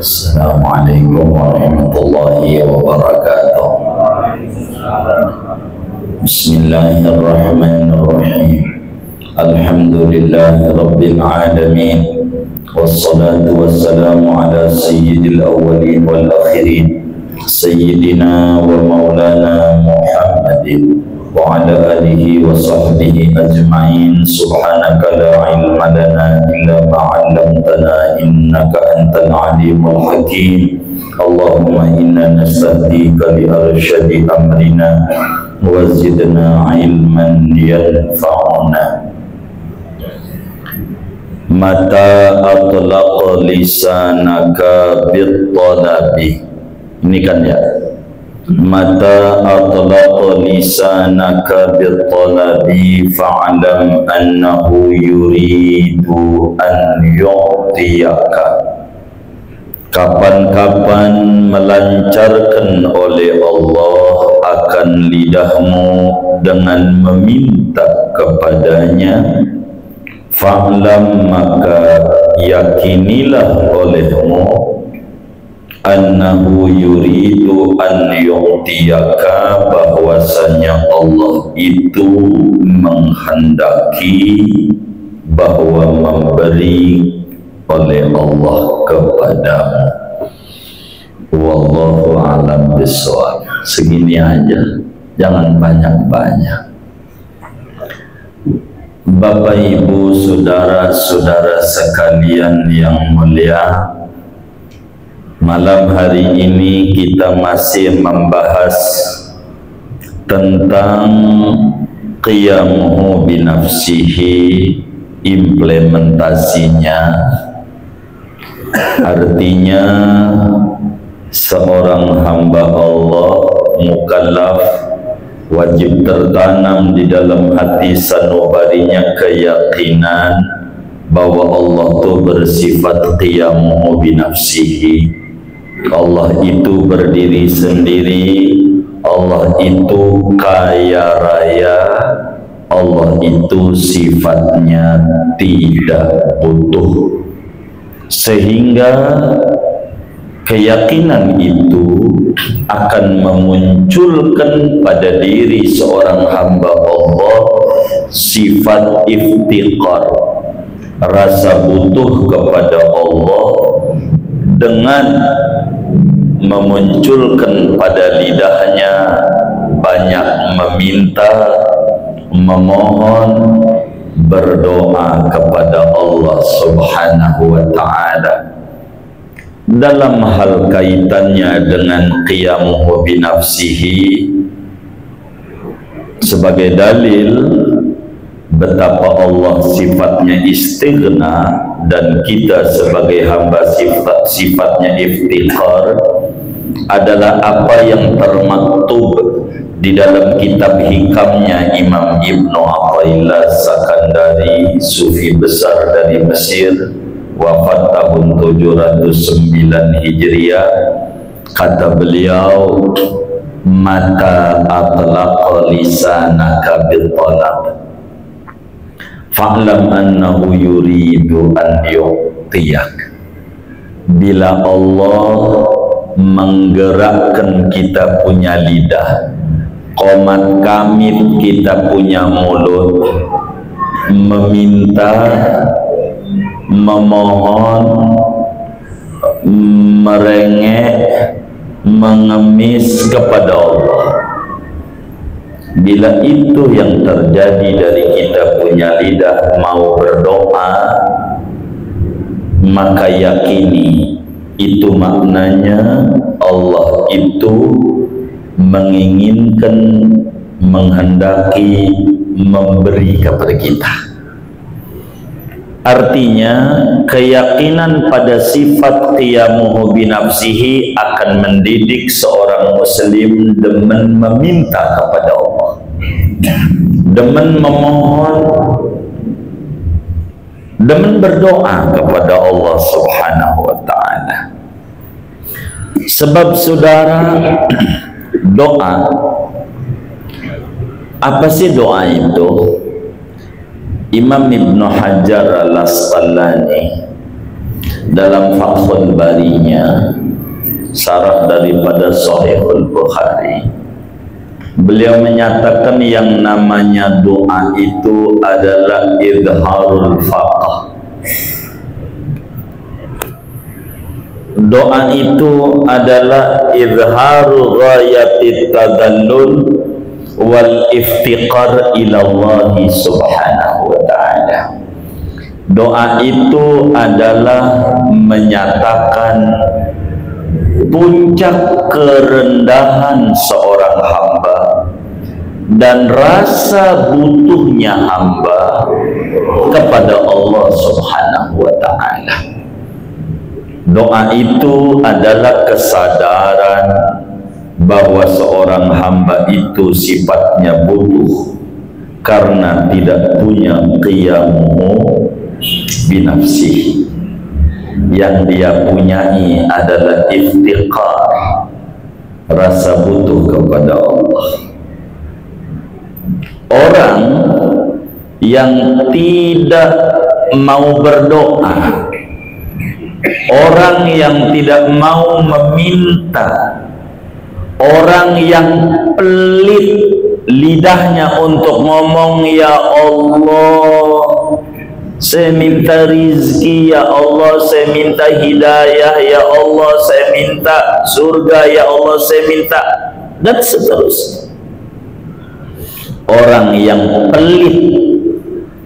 Assalamualaikum warahmatullahi wabarakatuh. Bismillahirrahmanirrahim. Alhamdulillahi rabbil alamin. Wassalatu wassalamu ala sayyidil awwalin wal akhirin, sayyidina wa maulana Muhammadin wa ala alihi wa sahbihi ajma'in. Subhanaka la ilma lana illa ma 'allamtana innaka antal alimul hakim. Allahumma inna nastahdika li arsyadi amrina wa zidna ilman yanfa'una. Mata atlaqa lisanaka bit-talabi. Ini kan ya, mata atlaqa lisanaka bit-talabi fa'lam annahu yuridu an yu'tiyaka. Kapan-kapan melancarkan oleh Allah akan lidahmu dengan meminta kepadanya, fa'lam maka yakinilah olehmu annahu yuridu an yu'tiyaka, bahwasanya Allah itu menghendaki bahwa memberi oleh Allah kepadamu. Wallahu a'lam bishawab. Segini aja, jangan banyak-banyak. Bapak Ibu, saudara-saudara sekalian yang mulia, malam hari ini kita masih membahas tentang qiyamuhu binafsihi, implementasinya. Artinya seorang hamba Allah mukallaf wajib tertanam di dalam hati sanubarinya keyakinan bahwa Allah itu bersifat qiyamuhu binafsihi. Allah itu berdiri sendiri, Allah itu kaya raya, Allah itu sifatnya tidak butuh. Sehingga keyakinan itu akan memunculkan pada diri seorang hamba Allah sifat iftiqar, rasa butuh kepada Allah, dengan memunculkan pada lidahnya banyak meminta, memohon, berdoa kepada Allah Subhanahu wa ta'ala. Dalam hal kaitannya dengan qiyamuhu binafsihi, sebagai dalil betapa Allah sifatnya istighna dan kita sebagai hamba sifatnya iftikhar, adalah apa yang termaktub di dalam kitab hikamnya Imam Ibnu Athaillah Sakandari, sufi besar dari Mesir, wafat tahun 709 Hijriah. Kata beliau, mata atlaqa lisanaka bil-talab fa'lam annahu yuridu an yu'tiyak. Bila Allah menggerakkan kita punya lidah, qomat kamit kita punya mulut, meminta, memohon, merengek, mengemis kepada Allah. Bila itu yang terjadi dari kita punya lidah mau berdoa, maka yakini itu maknanya Allah itu menginginkan, menghendaki memberi kepada kita. Artinya keyakinan pada sifat qiyamuhu binafsihi akan mendidik seorang muslim demen meminta kepada Allah, demen memohon, demen berdoa kepada Allah Subhanahu wa ta'ala. Sebab saudara, doa, apa sih doa itu? Imam Ibnu Hajar Al-Asqalani dalam Fathul Barinya, syarah daripada Sahihul Bukhari, beliau menyatakan yang namanya doa itu adalah izharul faqah. Doa itu adalah izharu ghayatit tadallul wal iftiqar ila Allah subhanahu wa ta'ala. Doa itu adalah menyatakan puncak kerendahan seorang hamba dan rasa butuhnya hamba kepada Allah subhanahu wa ta'ala. Doa itu adalah kesadaran bahwa seorang hamba itu sifatnya butuh karena tidak punya qiyamuhu binafsih. Yang dia punyai adalah iftiqar, rasa butuh kepada Allah. Orang yang tidak mau berdoa, orang yang tidak mau meminta, orang yang pelit lidahnya untuk ngomong, ya Allah, saya minta rizki, ya Allah, saya minta hidayah, ya Allah, saya minta surga, ya Allah, saya minta, dan seterusnya. Orang yang pelit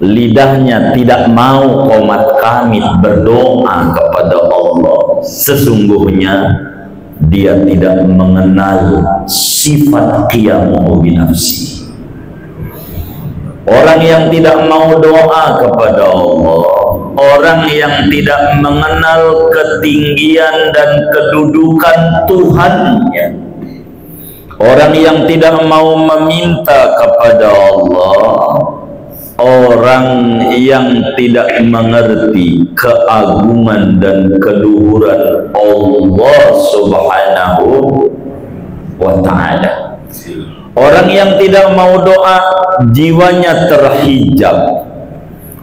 lidahnya tidak mau qomat kamit berdoa kepada Allah, sesungguhnya dia tidak mengenal sifat qiyamuhu binafsi. Orang yang tidak mau doa kepada Allah, orang yang tidak mengenal ketinggian dan kedudukan Tuhannya, orang yang tidak mau meminta kepada Allah, orang yang tidak mengerti keagungan dan keluhuran Allah subhanahu wa ta'ala. Orang yang tidak mau doa, jiwanya terhijab.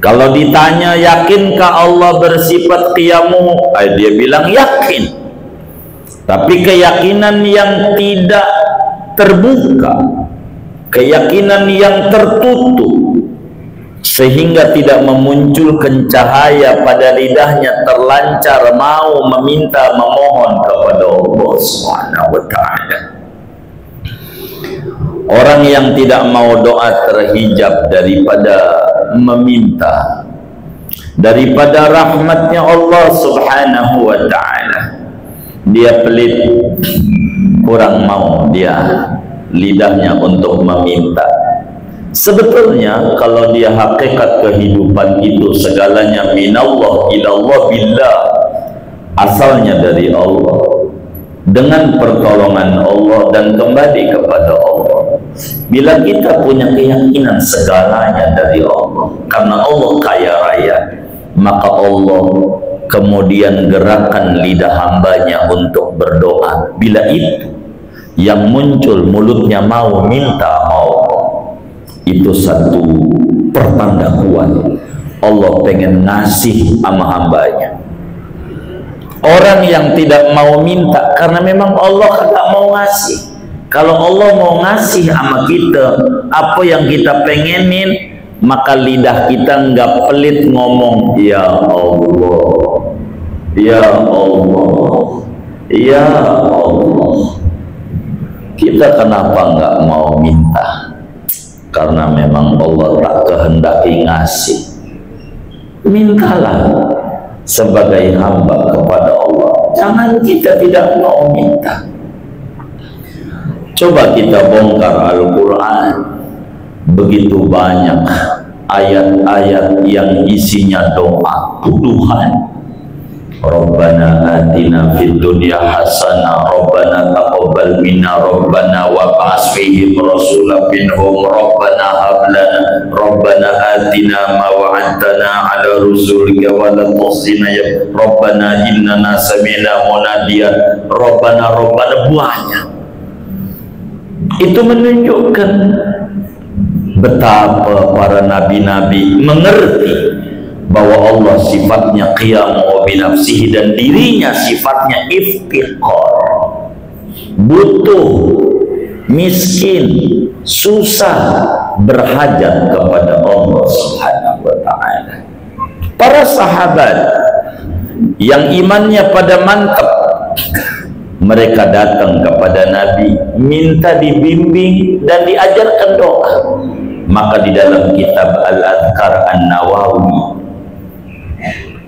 Kalau ditanya, yakinkah Allah bersifat qiyamuhu? Dia bilang yakin. Tapi keyakinan yang tidak terbuka, keyakinan yang tertutup, sehingga tidak memunculkan cahaya pada lidahnya, terlancar mau meminta, memohon kepada Allah Subhanahu wa ta'ala. Orang yang tidak mau doa terhijab daripada meminta, daripada rahmatnya Allah Subhanahu wa ta'ala. Dia pelit, kurang mau dia lidahnya untuk meminta. Sebetulnya kalau dia hakikat kehidupan itu segalanya minallah ilallah billah, asalnya dari Allah, dengan pertolongan Allah dan kembali kepada Allah. Bila kita punya keyakinan segalanya dari Allah, karena Allah kaya raya, maka Allah kemudian gerakan lidah hambanya untuk berdoa. Bila itu yang muncul mulutnya mau minta, mau, itu satu pertanda kuat Allah pengen ngasih sama hambanya. Orang yang tidak mau minta karena memang Allah kagak mau ngasih. Kalau Allah mau ngasih sama kita apa yang kita pengenin, maka lidah kita nggak pelit ngomong, ya Allah, ya Allah, ya Allah. Kita kenapa nggak mau minta? Karena memang Allah tak kehendaki ngasih. Mintalah sebagai hamba kepada Allah, jangan kita tidak mau minta. Coba kita bongkar Al-Quran, begitu banyak ayat-ayat yang isinya doa, tuduhan. Rabbana atina fid dunya hasanah, Rabbana taqabbal minna, Rabbana wa ba'ats fihim rasulan minhum, Rabbana hab lana, Rabbana atina ma wa'adtana ala rusulika wa la tukhzina ya Rabbana innana sami'na munadiyan, Rabbana banyak. Itu menunjukkan betapa para nabi-nabi mengerti bahwa Allah sifatnya qiyamu binafsihi dan dirinya sifatnya iftiqar, butuh, miskin, susah, berhajat kepada Allah Subhanahu wa ta'ala. Para sahabat yang imannya pada mantap, mereka datang kepada Nabi minta dibimbing dan diajarkan doa. Maka di dalam kitab Al-Adhkar An-Nawawi,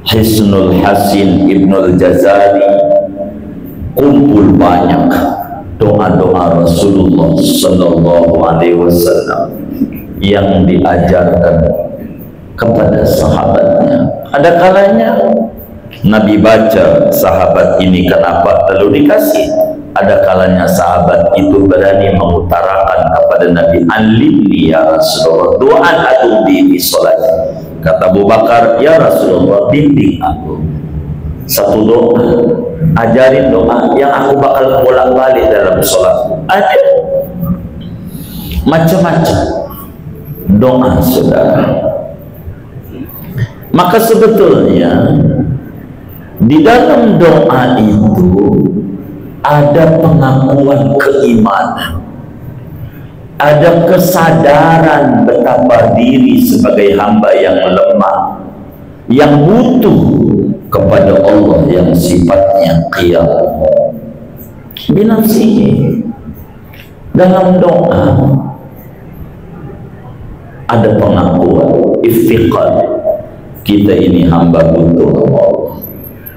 Hisnul Hasin Ibnul Jazari kumpul banyak doa-doa Rasulullah Sallallahu Alaihi Wasallam yang diajarkan kepada sahabatnya. Ada kalanya Nabi baca sahabat ini kenapa lalu dikasih. Ada kalanya sahabat itu berani mengutarakan kepada Nabi, "Alimni ya Rasulullah doan atau di salat." Kata Abu Bakar, "Ya Rasulullah, bimbing aku satu doa, ajarin doa yang aku bakal bolak-balik dalam salat." Ada macam-macam doa, saudara. Maka sebetulnya di dalam doa itu ada pengakuan keimanan, ada kesadaran betapa diri sebagai hamba yang lemah, yang butuh kepada Allah yang sifatnya qiyam binafsihi. Dalam doa ada pengakuan iftiqar, kita ini hamba butuh Allah.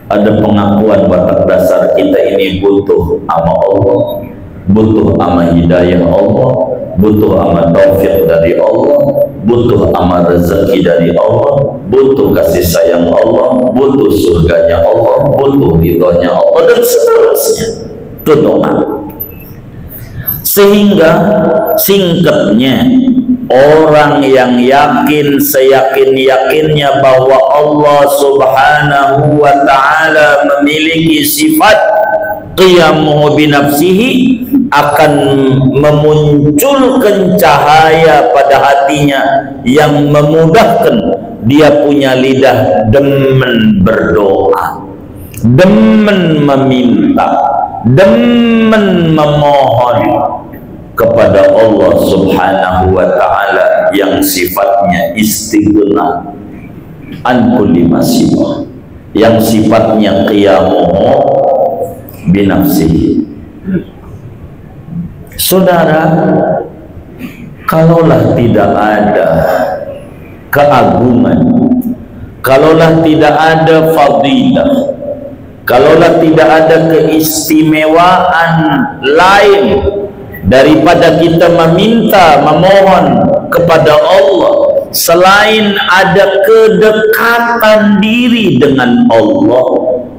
Ada pengakuan watak dasar kita ini butuh ama Allah, butuh ama hidayah Allah, butuh ama taufik dari Allah, butuh ama rezeki dari Allah, butuh kasih sayang Allah, butuh surganya Allah, butuh ridhonya Allah, dan seterusnya. Itu doa. Sehingga singkatnya, orang yang yakin seyakin-yakinnya bahwa Allah Subhanahu wa ta'ala memiliki sifat qiyamuhu binafsihi akan memunculkan cahaya pada hatinya yang memudahkan dia punya lidah demen berdoa, demen meminta, demen memohon kepada Allah Subhanahu wa ta'ala yang sifatnya istighna an kulli masibah, yang sifatnya qiyamuhu binafsihi. Saudara, kalaulah tidak ada keagungan, kalaulah tidak ada fadilah, kalaulah tidak ada keistimewaan lain daripada kita meminta, memohon kepada Allah selain ada kedekatan diri dengan Allah,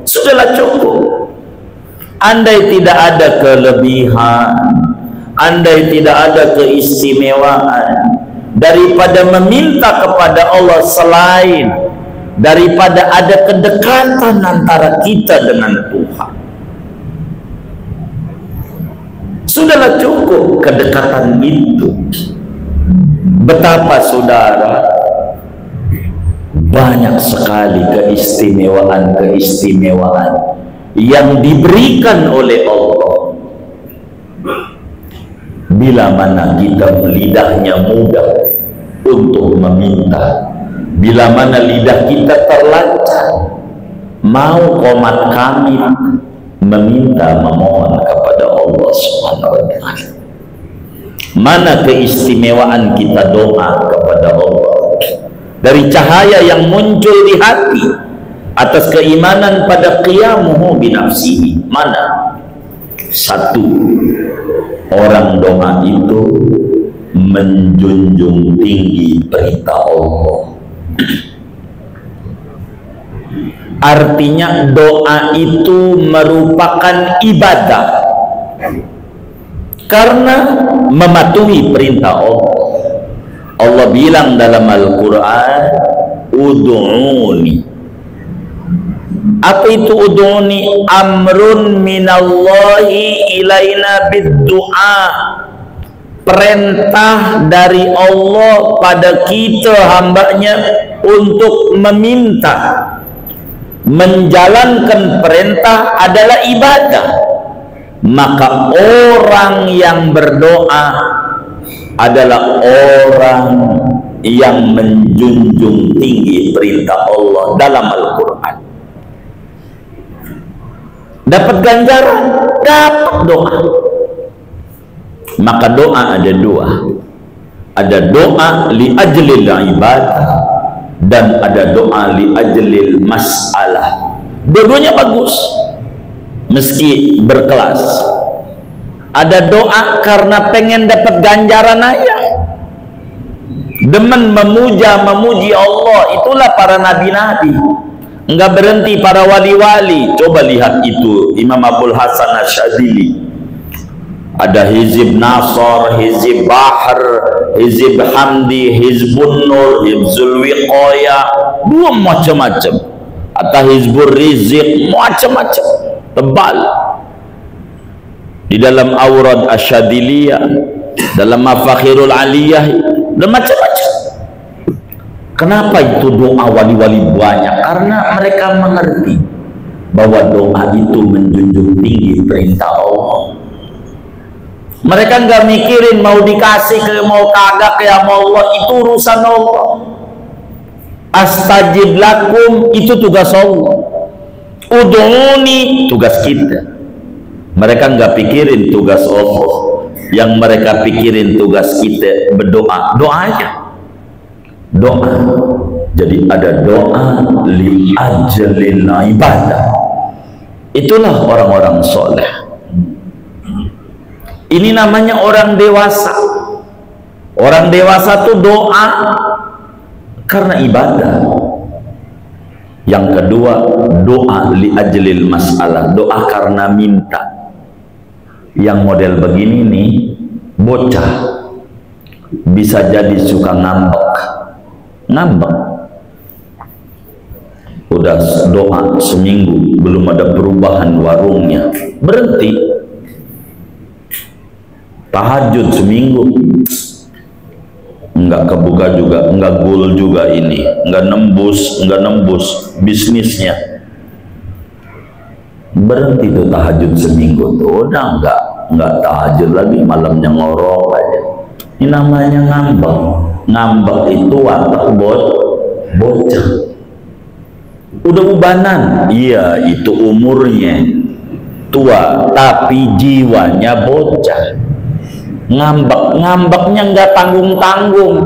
sudahlah cukup. Andai tidak ada kelebihan, andai tidak ada keistimewaan daripada meminta kepada Allah selain daripada ada kedekatan antara kita dengan Tuhan, sudahlah cukup kedekatan itu. Betapa saudara banyak sekali keistimewaan yang diberikan oleh Allah bila mana kita lidahnya mudah untuk meminta, bila mana lidah kita terlancar mau komat kami meminta, memohon kepada Allah Subhanahu wa ta'ala. Mana keistimewaan kita doa kepada Allah dari cahaya yang muncul di hati atas keimanan pada qiyamuhu binafsihi. Mana? Satu, orang doa itu menjunjung tinggi perintah Allah. Artinya doa itu merupakan ibadah karena mematuhi perintah Allah. Allah bilang dalam Al-Quran, ud'uni. Apa itu ud'uni? Amrun minallahi ilaina biddu'a. Perintah dari Allah pada kita hambanya untuk meminta, menjalankan perintah adalah ibadah, maka orang yang berdoa adalah orang yang menjunjung tinggi perintah Allah dalam Al-Quran. Dapat ganjaran, dapat doa. Maka doa ada dua. Ada doa li ajlil ibadah dan ada doa li ajlil mas'alah. Dua-duanya bagus meski berkelas. Ada doa karena pengen dapat ganjaran aja, demen memuji Allah. Itulah para nabi-nabi, enggak berhenti para wali-wali. Coba lihat itu Imam Abul Hasan Asyadzili, ada Hizib Nasr, Hizib Bahr, Hizib Hamdi, Hizbun Nur, Hizbul Wiqaya, dua macam-macam. Atau Hizbul Rizq, macam-macam, tebal. Di dalam Awrad Asyadziliyah, dalam Mafakhirul Aliyah, dan macam-macam. Kenapa itu doa wali-wali banyak? Karena mereka mengerti bahwa doa itu menjunjung tinggi perintah Allah. Mereka nggak mikirin mau dikasih ke mau kagak ya mau Allah, itu urusan Allah. Astajib lakum itu tugas Allah. Ud'uni tugas kita. Mereka nggak pikirin tugas Allah. Yang mereka pikirin tugas kita berdoa. Doa aja. Doa. Jadi ada doa li ajlil ibadah. Itulah orang-orang soleh. Ini namanya orang dewasa. Orang dewasa itu doa karena ibadah. Yang kedua, doa li ajlil masalah, doa karena minta. Yang model begini nih, bocah bisa jadi suka ngambek. Udah doa seminggu belum ada perubahan warungnya, berhenti. Tahajud seminggu enggak kebuka juga, enggak gol juga, ini enggak nembus bisnisnya, berhenti tuh tahajud seminggu tuh, udah enggak tahajud lagi, malamnya ngorok aja. Ini namanya ngambek itu watak bocah. Udah ubanan, iya itu umurnya tua tapi jiwanya bocah. Ngambeknya nggak tanggung-tanggung.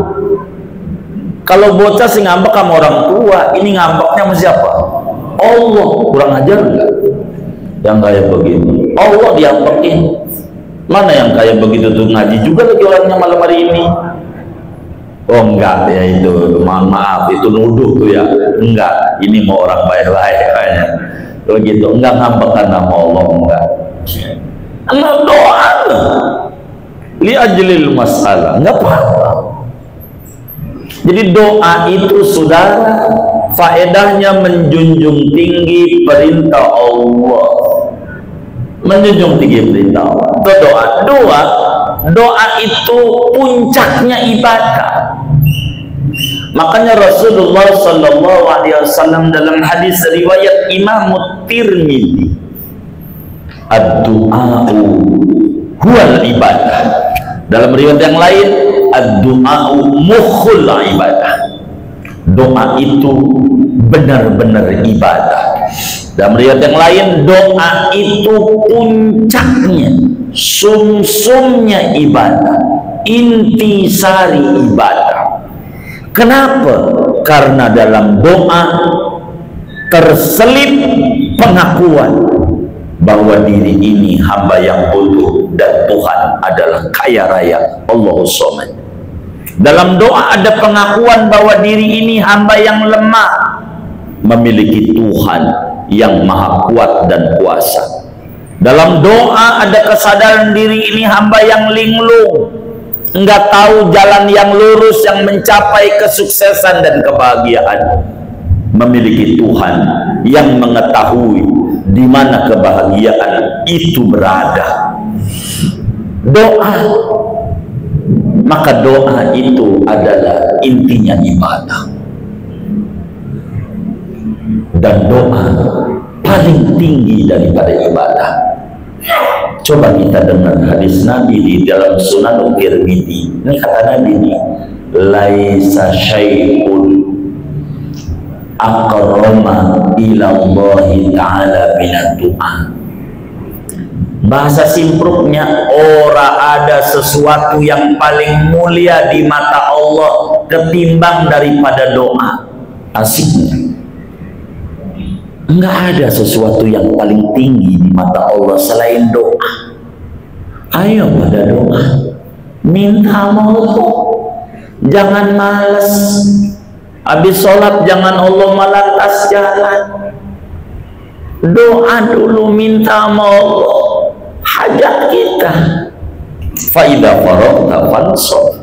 Kalau bocah sih ngambek sama orang tua, ini ngambeknya sama siapa? Allah. Kurang ajar nggak? Yang kayak begini Allah diambekin. Mana yang kayak begitu tuh ngaji juga lagi orangnya malam hari ini? Oh enggak ya, itu mohon maaf, itu nuduh tuh ya. Enggak, ini mau orang baik-baik kayaknya. Begitu, enggak ngambekkan nama Allah, enggak. Allah doa li ajlil masalah, enggak apa-apa. Jadi doa itu saudara, faedahnya menjunjung tinggi perintah Allah, menjunjung tinggi perintah Allah. Doa itu puncaknya ibadah. Makanya Rasulullah Sallallahu Alaihi Wasallam dalam hadis riwayat Imam Tirmidzi, ad-du'a'u huwal ibadah. Dalam riwayat yang lain, ad-du'a'u mukhul ibadah. Doa itu benar-benar ibadah. Dalam riwayat yang lain, doa itu puncaknya, sumsumnya ibadah, intisari ibadah. Kenapa? Karena dalam doa terselip pengakuan bahwa diri ini hamba yang butuh dan Tuhan adalah kaya raya, Allahus Somad. Dalam doa ada pengakuan bahwa diri ini hamba yang lemah, memiliki Tuhan yang maha kuat dan kuasa. Dalam doa ada kesadaran diri ini hamba yang linglung, enggak tahu jalan yang lurus yang mencapai kesuksesan dan kebahagiaan. Memiliki Tuhan yang mengetahui di mana kebahagiaan itu berada. Doa, maka doa itu adalah intinya ibadah. dan doa paling tinggi daripada ibadah. Coba kita dengar hadis Nabi di dalam Sunan Tirmidzi. Ini kata Nabi ini, laisa syai'un aqrama ila Allah ta'ala minad du'a. Bahasa simpruknya, ora ada sesuatu yang paling mulia di mata Allah ketimbang daripada doa. Asiknya, enggak ada sesuatu yang paling tinggi di mata Allah selain doa. Ayo pada doa, minta sama Allah, jangan malas. Habis sholat jangan Allah melantas jalan. Doa dulu, minta sama Allah hajat kita. Fa idza faragta fansab.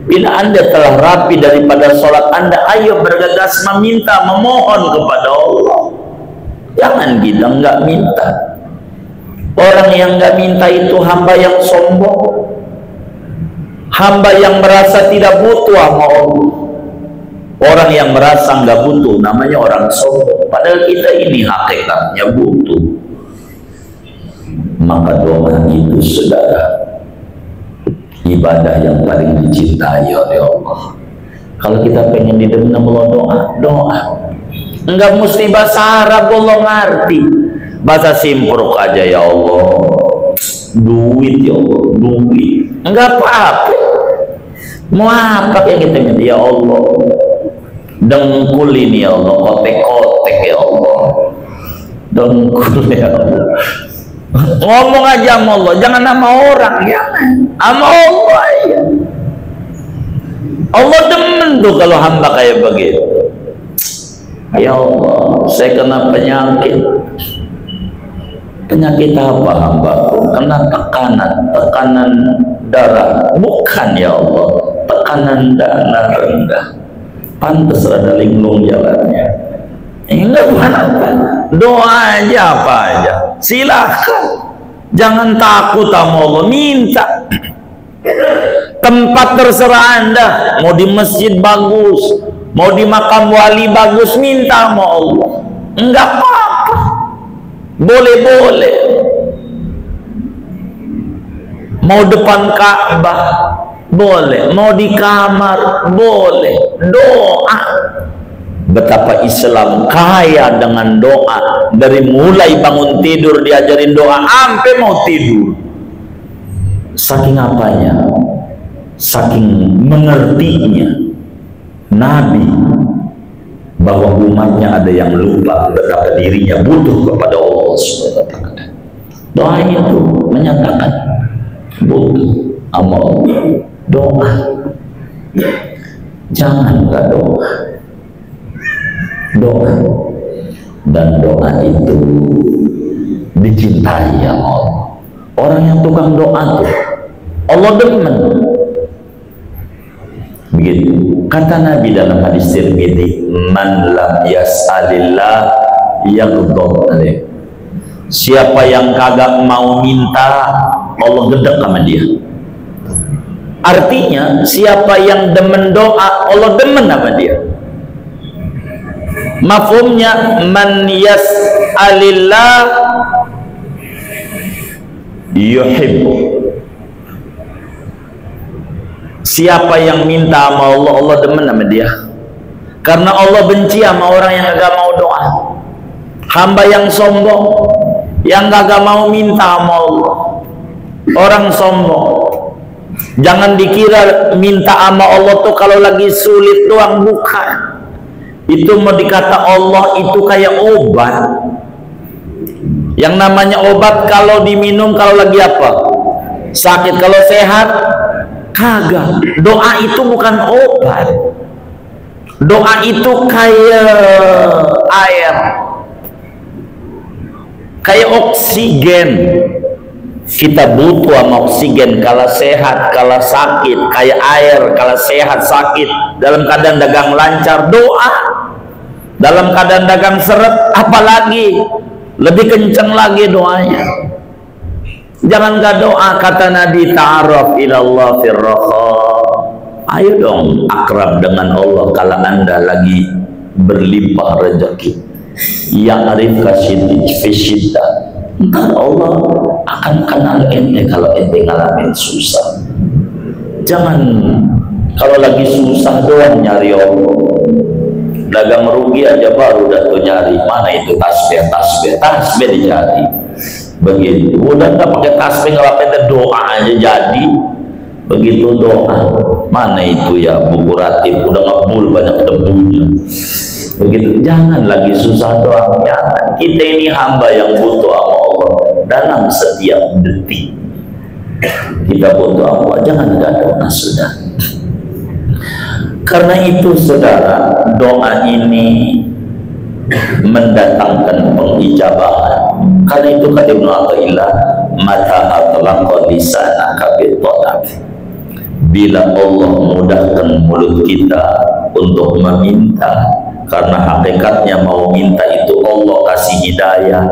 Bila Anda telah rapi daripada sholat Anda, ayo bergegas meminta, memohon kepada Allah. Jangan kita enggak minta. Orang yang enggak minta itu hamba yang sombong, hamba yang merasa tidak butuh sama Allah. Orang yang merasa enggak butuh namanya orang sombong, padahal kita ini hakikatnya butuh. Maka doa itu, saudara, ibadah yang paling dicintai oleh Allah. Kalau kita pengen didengar Allah, doa. Enggak mesti bahasa Arab, Allah ngerti. Bahasa simpruk aja, ya Allah, duit ya Allah, duit. Enggak apa-apa. Mau apa yang kita minta, ya Allah, dengkul ini ya Allah, kotek-kotek ya Allah, dengkul ya Allah. Ngomong aja sama Allah, jangan sama orang, jangan sama Allah ya. Allah demen tuh kalau hamba kayak begitu. Ya Allah, saya kena penyakit. Penyakit apa hamba? Kena tekanan darah. Bukan ya Allah, tekanan darah rendah. Pantes rada linglung jalannya. Enggak apa-apa. Doa aja apa aja. Silakan. Jangan takut sama Allah, minta. Tempat terserah Anda, mau di masjid bagus, mau di makam wali bagus, minta sama Allah. Enggak apa-apa. Boleh-boleh. Mau depan Ka'bah, boleh. Mau di kamar, boleh. Doa. Betapa Islam kaya dengan doa. Dari mulai bangun tidur diajarin doa sampai mau tidur. Saking apanya? Saking mengertinya Nabi bahwa umatnya ada yang lupa betapa dirinya butuh kepada Allah SWT. Doanya itu menyatakan butuh amal. Doa, jangan nggak doa. Doa, dan doa itu dicintai ya Allah. Orang yang tukang doa tuh Allah demen. Begitu kata Nabi dalam hadis Tirmidzi, man lam yas'alillah yaghdab alaih. Siapa yang kagak mau minta, Allah gedek sama dia. Artinya siapa yang demen doa, Allah demen sama dia. Mafhumnya, man yas'alillah yuhibbu. Siapa yang minta sama Allah, Allah demen sama dia. Karena Allah benci sama orang yang gak mau doa. Hamba yang sombong, yang gak mau minta sama Allah. Orang sombong. Jangan dikira minta sama Allah tuh kalau lagi sulit doang, bukan. Itu mau dikata Allah itu kayak obat. Yang namanya obat kalau diminum kalau lagi apa? Sakit. Kalau sehat kagak. Doa itu bukan obat. Doa itu kayak air, kayak oksigen. Kita butuh sama oksigen kalau sehat, kalau sakit. Kayak air kalau sehat, sakit. Dalam keadaan dagang lancar, doa. Dalam keadaan dagang seret, apalagi lebih kenceng lagi doanya. Jangan gak doa. Kata Nabi, ta'aruf ilallah firraha. Ayo dong akrab dengan Allah kalau Anda lagi berlimpah rezeki. Ya'rif kasyiddah, ntar Allah akan kenal ente kalau ente ngalamin susah. Jangan kalau lagi susah doang nyari Allah, dagang rugi aja baru dah tuh nyari mana itu tasbih dicari. Begitu udah nggak pakai tasbih nggak doa aja jadi. Begitu doa mana itu ya buku ratib udah ngebul banyak debunya. Begitu, jangan lagi susah doang. Jangan. Kita ini hamba yang butuh sama Allah dalam setiap detik. Kita butuh Allah, jangan doa sudah. Karena itu saudara, doa ini mendatangkan pengijabahan. Karena itu kata Ibnu Athaillah, mata atlaqa lisanaka bi-thalath. Bila Allah mudahkan mulut kita untuk meminta, karena hakikatnya mau minta itu Allah kasih hidayah,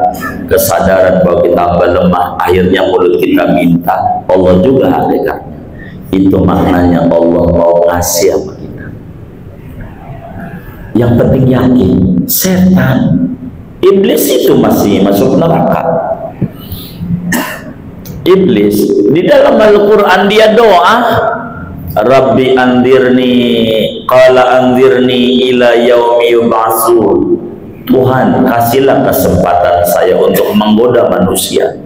kesadaran bahwa kita hamba lemah, akhirnya mulut kita minta, Allah juga hakikatnya. Itu maknanya Allah mau ngasih sama kita. Yang penting yakin, setan, iblis itu masih masuk neraka. Iblis di dalam Al-Quran dia doa, Rabbi anzirni, qala anzirni ila yaumi yub'atsun. Tuhan kasihlah kesempatan saya untuk menggoda manusia.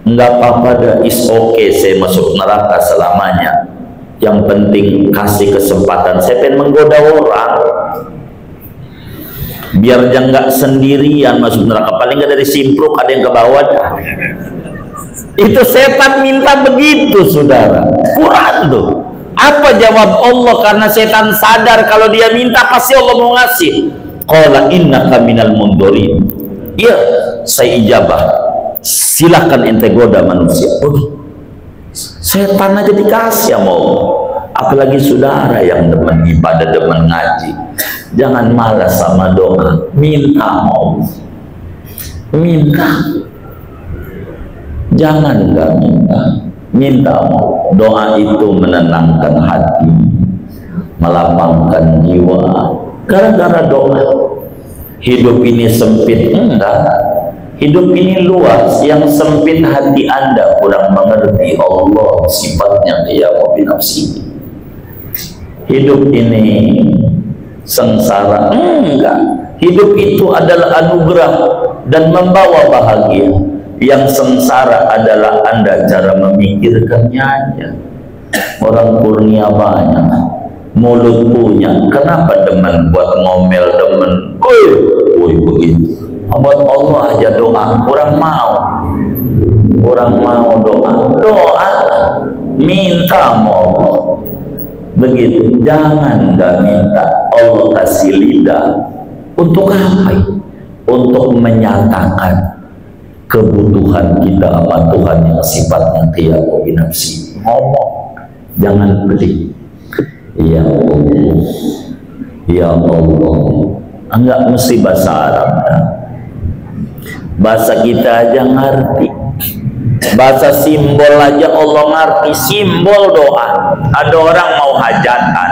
Enggak apa-apa dah, is okay saya masuk neraka selamanya. Yang penting kasih kesempatan, saya pengen menggoda orang biar jangan nggak sendirian masuk neraka, paling nggak dari simpruk ada yang ke bawah dah. Itu setan minta begitu saudara. Quran tuh. Apa jawab Allah? Karena setan sadar kalau dia minta pasti Allah mau ngasih. Qala innaka minal mundzirin. Iya, saya ijabah. Silahkan ente goda manusia. Oh, setan aja dikasih sama Allah. Apalagi saudara yang demen ibadah, demen ngaji. Jangan malas sama doa. Minta mau. Minta. Jangan enggak minta. Minta mau. Doa itu menenangkan hati, melapangkan jiwa. Gara-gara doa. Hidup ini sempit, enggak. Hidup ini luas. Yang sempit hati Anda kurang mengerti Allah sifatnya dia binafsi. Hidup ini sengsara, enggak. Hidup itu adalah anugerah dan membawa bahagia. Yang sengsara adalah Anda cara memikirkannya aja. Orang kurnia banyak, mulut punya, kenapa demen buat ngomel, demen begitu. Buat Allah aja doa, kurang mau doa, minta mau begitu. Jangan nggak minta, Allah kasih lidah untuk apa? Untuk menyatakan kebutuhan kita sama Tuhan yang sifatnya qiyam binafsi. Ngomong, jangan beli. Ya Allah, ya Allah. Enggak mesti bahasa Arab, bahasa kita aja ngerti. Bahasa simbol aja Allah ngerti. Simbol doa. Ada orang mau hajatan,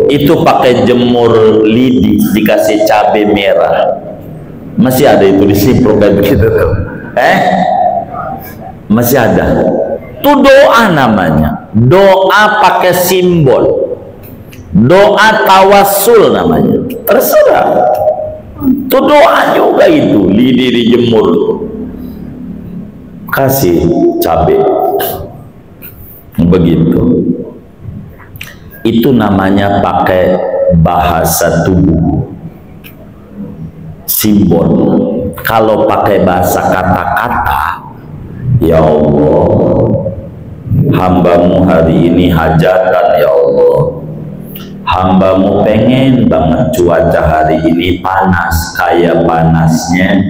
itu pakai jemur lidi dikasih cabai merah. Masih ada itu di simpul kayak begitu tuh. Masih ada. Itu doa namanya. Doa pakai simbol. Doa tawassul namanya. Terserah. Itu doa juga itu. Lidi dijemur. Kasih cabai. Begitu. Itu namanya pakai bahasa tubuh. Simbol. Kalau pakai bahasa kata-kata, ya Allah, hambamu hari ini hajatan, ya Allah, hambamu pengen banget cuaca hari ini panas, kayak panasnya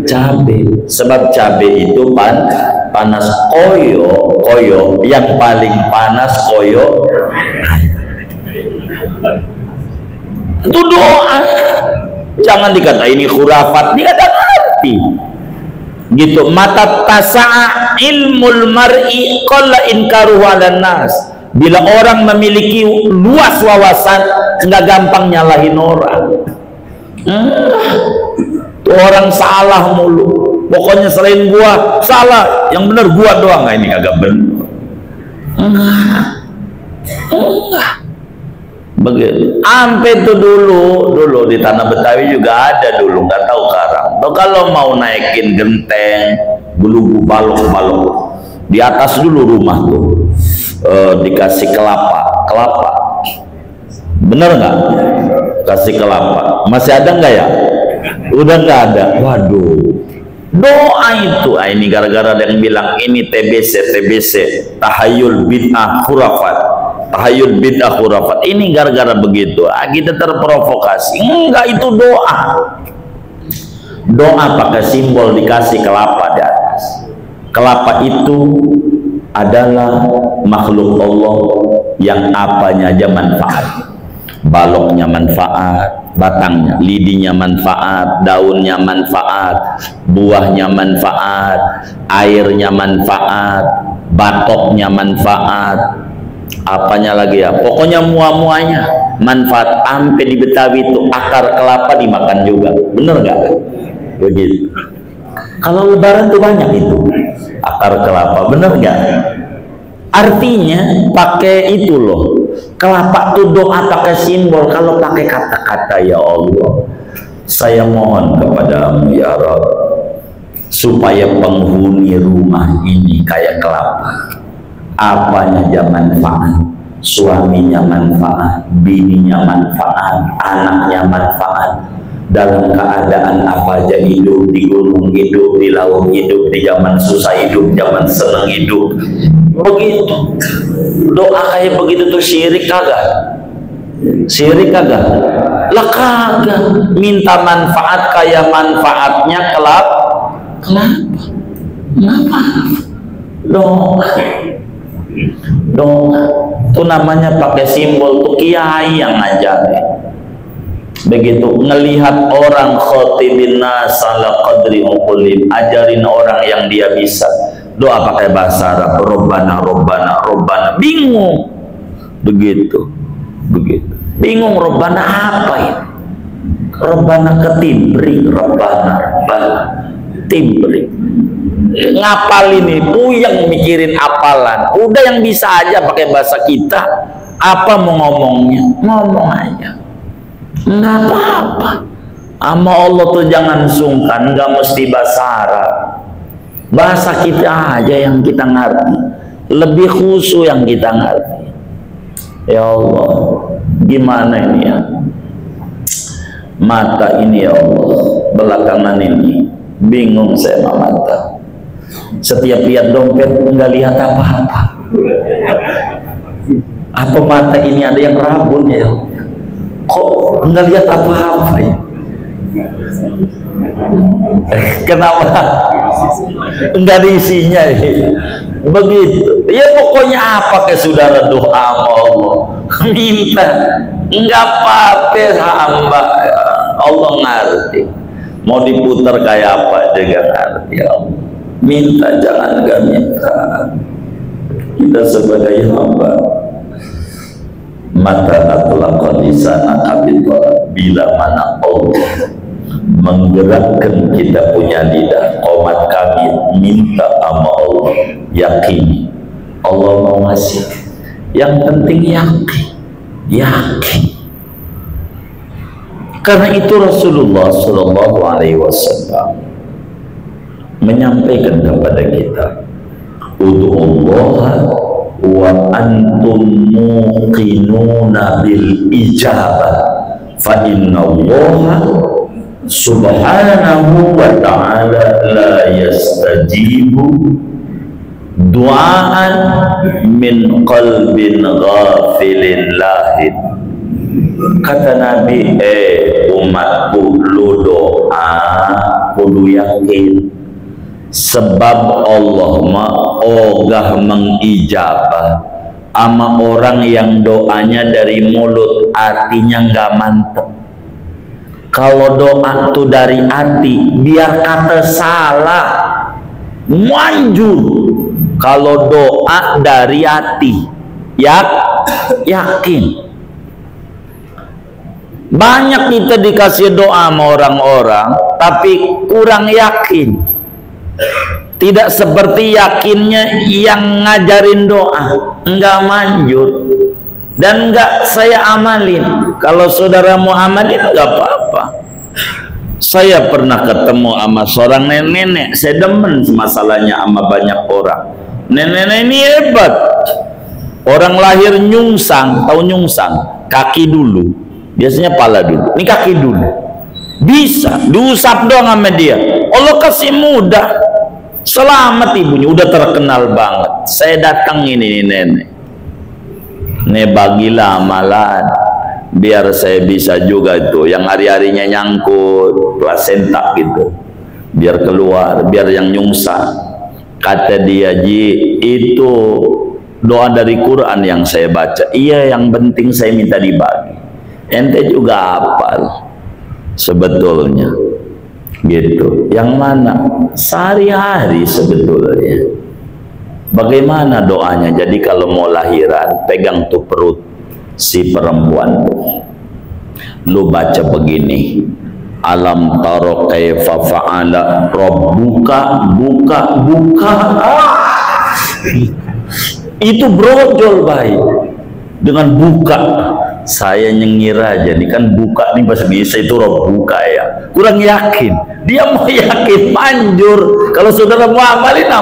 cabai. Sebab cabai itu panas, koyo yang paling panas koyo. Itu doa. Jangan dikata ini khurafat, dia ada ngerti gitu. Mata tasa'a ilmul mar'i qalla inkaruhu 'alan nas. Bila orang memiliki luas wawasan, nggak gampang nyalahin orang. Orang salah mulu, pokoknya selain gua salah, yang benar gua doang. Nggak, ini agak benar. Begitu. Sampai itu dulu di tanah Betawi juga ada dulu, nggak tahu sekarang. Kalau mau naikin genteng, bulu balok di atas dulu rumah tuh, dikasih kelapa, bener nggak? Kasih kelapa, masih ada nggak ya? Udah nggak ada. Waduh, doa itu, ini gara-gara ada yang bilang ini TBC, tahayul bid'ah khurafat. Tahayul bid'ah khurafat. Ini gara-gara begitu. Kita terprovokasi. Enggak, itu doa. Doa pakai simbol, dikasih kelapa di atas. Kelapa itu adalah makhluk Allah yang apanya aja manfaat. Baloknya manfaat, batangnya, lidinya manfaat, daunnya manfaat, buahnya manfaat, airnya manfaat, batoknya manfaat, apanya lagi ya, pokoknya muanya manfaat. Sampai di Betawi itu akar kelapa dimakan juga, bener nggak? Begitu. Kalau lebaran tuh banyak itu akar kelapa, bener nggak? Artinya pakai itu loh, kelapa tuh doa pakai simbol. Kalau pakai kata-kata, ya Allah, saya mohon kepadamu ya Rabb, supaya penghuni rumah ini kayak kelapa, apanya aja manfaat, suaminya manfaat, bininya manfaat, anaknya manfaat, dalam keadaan apa aja hidup, di gunung hidup, di laut hidup, di zaman susah hidup, zaman senang hidup. Begitu doa kayak begitu tuh syirik kagak? Syirik kagak? Lah kagak. Minta manfaat kayak manfaatnya kelapa. Doa itu namanya pakai simbol, tuh kiai yang ngajarin. Begitu ngelihat orang khotibin nas ala qadri uqulim, ajarin orang yang dia bisa. Doa pakai bahasa Arab, Robbana, bingung. Begitu. Bingung Robbana apa ini? Robbana ketimbri, Robbana timbri. Ngapal ini, puyeng mikirin apalan. Udah yang bisa aja pakai bahasa kita. Apa mau ngomongnya? Ngomong aja. Nggak apa-apa. Sama Allah tuh jangan sungkan, nggak mesti bahasa Arab. Bahasa kita aja yang kita ngerti, lebih khusyuk yang kita ngerti. Ya Allah, gimana ini ya? Mata ini ya Allah, belakangan ini bingung saya sama mata. Setiap lihat dompet nggak lihat apa-apa. Apa mata ini ada yang rabun ya? Kok nggak lihat apa-apa ya? Kenapa? Enggak ada isinya ya. Begitu. Ya pokoknya apa ke saudara doa sama Allah, minta. Enggak apa-apa hamba, Allah ngerti. Mau diputar kayak apa juga ngerti Allah. Minta, jangan enggak minta. Kita sebagai hamba, mata atlaqa lisana abidullah, bila mana Allah menggerakkan kita punya lidah, qomat kami minta sama Allah, yakini Allah mau ngasih. Yang penting yakin. Karena itu Rasulullah Shallallahu Alaihi Wasallam menyampaikan kepada kita, ud'ullaha wa antum muqinuna bil ijabah, fa inna Allah subhanahu wa ta'ala la yastajibu du'aan min qalbin ghafilin lahin. Kata Nabi, umatku, lu doa kudu yakin, sebab Allah ogah mengijabah ama orang yang doanya dari mulut, artinya nggak mantep. Kalau doa tuh dari hati, biar kata salah manjur. Kalau doa dari hati, Yakin. Banyak kita dikasih doa sama orang-orang, tapi kurang yakin. Tidak seperti yakinnya yang ngajarin doa, enggak manjur dan enggak saya amalin. Kalau saudara mau amalin enggak apa-apa. Saya pernah ketemu sama seorang nenek, saya demen masalahnya sama banyak orang. Nenek ini hebat. Orang lahir nyungsang, tahu nyungsang? Kaki dulu. Biasanya pala dulu. Ini kaki dulu. Bisa diusap doang sama dia. Allah kasih mudah. Selamat ibunya, udah terkenal banget. Saya datang ini nenek. Nih bagilah amalan biar saya bisa juga itu yang hari-harinya nyangkut plasenta gitu. Biar keluar, biar yang nyungsang. Kata dia, Ji, itu doa dari Quran yang saya baca. Iya, yang penting saya minta dibagi. Ente juga hafal sebetulnya gitu. Yang mana sehari-hari sebetulnya. Bagaimana doanya? Jadi kalau mau lahiran, pegang tuh perut si perempuan tuh, lu baca begini, alam taro kaifa fa'ala rabbuka buka. Itu brojol baik dengan buka. Saya nyengir aja nih, kan buka nih bahasa Indonesia itu buka ya, kurang yakin. Dia mau yakin manjur. Kalau saudara mau amalin itu